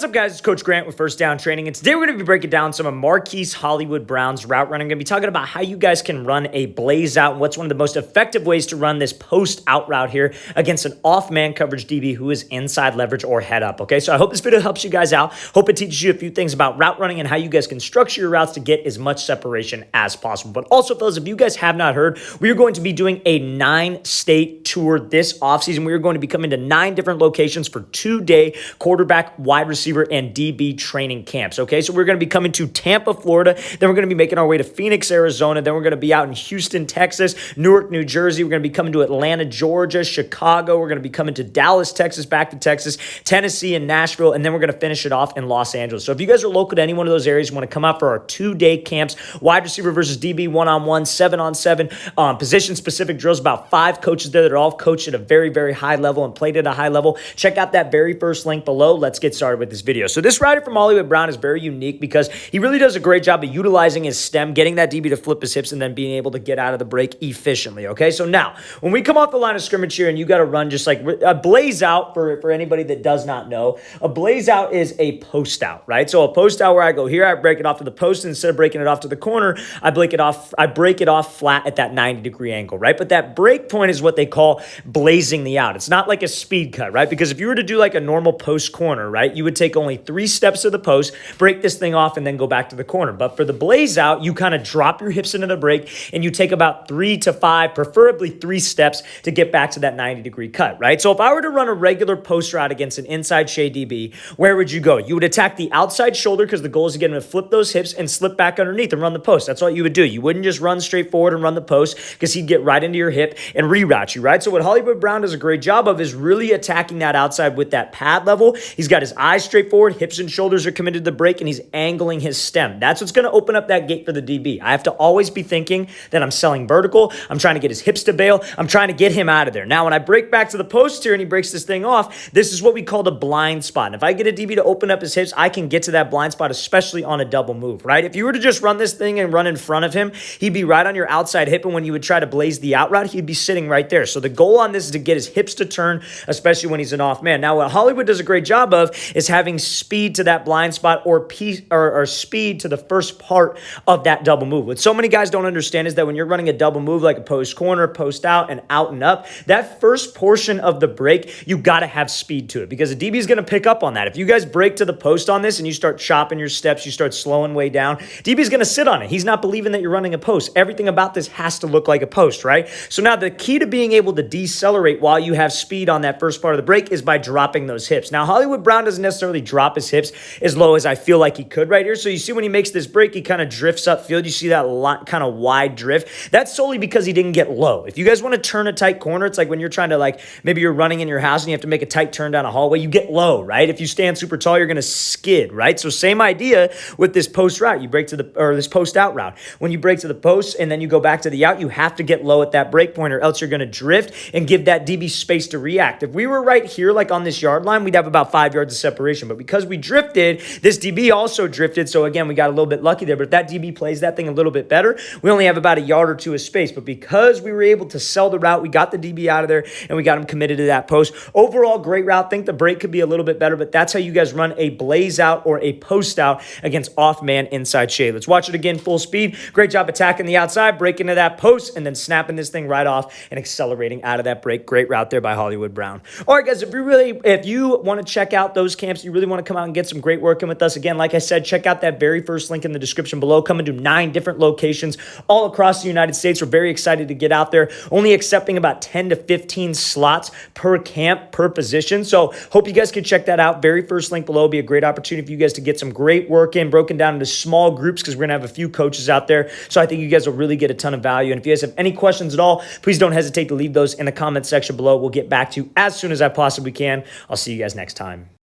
What's up, guys? It's Coach Grant with First Down Training, and today we're going to be breaking down some of Marquise Hollywood Brown's route running. I'm going to be talking about how you guys can run a blaze out and what's one of the most effective ways to run this post out route here against an off man coverage DB who is inside leverage or head up. Okay, so I hope this video helps you guys out. Hope it teaches you a few things about route running and how you guys can structure your routes to get as much separation as possible. But also, fellas, if you guys have not heard, we are going to be doing a 9-state tour this offseason. We are going to be coming to 9 different locations for 2-day quarterback, wide receiver, and DB training camps. Okay, so we're going to be coming to Tampa, Florida. Then we're going to be making our way to Phoenix, Arizona. Then we're going to be out in Houston, Texas, Newark, New Jersey. We're going to be coming to Atlanta, Georgia, Chicago. We're going to be coming to Dallas, Texas, back to Texas, Tennessee, and Nashville. And then we're going to finish it off in Los Angeles. So if you guys are local to any one of those areas, you want to come out for our 2-day camps, wide receiver versus DB, 1-on-1, 7-on-7, position-specific drills, about 5 coaches there that are all coached at a very, very high level and played at a high level. Check out that very first link below. Let's get started with this video. So this rider from Hollywood Brown is very unique because he really does a great job of utilizing his stem, getting that DB to flip his hips, and then being able to get out of the break efficiently. Okay, so now when we come off the line of scrimmage here and you got to run just like a blaze out, for anybody that does not know, a blaze out is a post out, right? So a post out where I go here, I break it off to the post, and instead of breaking it off to the corner, I break it off flat at that 90-degree angle, right? But that break point is what they call blazing the out. It's not like a speed cut, right? Because if you were to do like a normal post corner, right, you would take only 3 steps to the post, break this thing off, and then go back to the corner. But for the blaze out, you kind of drop your hips into the break, and you take about 3 to 5, preferably 3 steps to get back to that 90-degree cut, right? So if I were to run a regular post route against an inside shade DB, where would you go? You would attack the outside shoulder because the goal is to get him to flip those hips and slip back underneath and run the post. That's what you would do. You wouldn't just run straight forward and run the post because he'd get right into your hip and reroute you, right? So what Hollywood Brown does a great job of is really attacking that outside with that pad level. He's got his eyes straight forward, hips and shoulders are committed to the break, and he's angling his stem. That's what's going to open up that gate for the DB. I have to always be thinking that I'm selling vertical. I'm trying to get his hips to bail. I'm trying to get him out of there. Now, when I break back to the post here and he breaks this thing off, this is what we call the blind spot. And if I get a DB to open up his hips, I can get to that blind spot, especially on a double move, right? If you were to just run this thing and run in front of him, he'd be right on your outside hip, and when you would try to blaze the out route, he'd be sitting right there. So the goal on this is to get his hips to turn, especially when he's an off man. Now, what Hollywood does a great job of is having speed to that blind spot or speed to the first part of that double move. What so many guys don't understand is that when you're running a double move like a post corner, post out, and out and up, that first portion of the break, you got to have speed to it because the DB is going to pick up on that. If you guys break to the post on this and you start chopping your steps, you start slowing way down, DB is going to sit on it. He's not believing that you're running a post. Everything about this has to look like a post, right? So now the key to being able to decelerate while you have speed on that first part of the break is by dropping those hips. Now, Hollywood Brown doesn't necessarily drop his hips as low as I feel like he could right here. So you see when he makes this break, he kind of drifts upfield. You see that kind of wide drift. That's solely because he didn't get low. If you guys want to turn a tight corner, it's like when you're trying to maybe you're running in your house and you have to make a tight turn down a hallway, you get low, right? If you stand super tall, you're going to skid, right? So same idea with this post route. You break to this post out route. When you break to the post and then you go back to the out, you have to get low at that break point or else you're going to drift and give that DB space to react. If we were right here, like on this yard line, we'd have about 5 yards of separation. But because we drifted, this DB also drifted. So again, we got a little bit lucky there. But if that DB plays that thing a little bit better, we only have about a yard or 2 of space. But because we were able to sell the route, we got the DB out of there and we got him committed to that post. Overall, great route. Think the break could be a little bit better, but that's how you guys run a blaze out or a post out against off man inside shade. Let's watch it again full speed. Great job attacking the outside, breaking to that post, and then snapping this thing right off and accelerating out of that break. Great route there by Hollywood Brown. All right, guys, if you want to check out those camps, you really want to come out and get some great work in with us. Again, like I said, check out that very first link in the description below. Coming to 9 different locations all across the United States. We're very excited to get out there. Only accepting about 10 to 15 slots per camp, per position. So hope you guys can check that out. Very first link below will be a great opportunity for you guys to get some great work in, broken down into small groups because we're going to have a few coaches out there. So I think you guys will really get a ton of value. And if you guys have any questions at all, please don't hesitate to leave those in the comment section below. We'll get back to you as soon as I possibly can. I'll see you guys next time.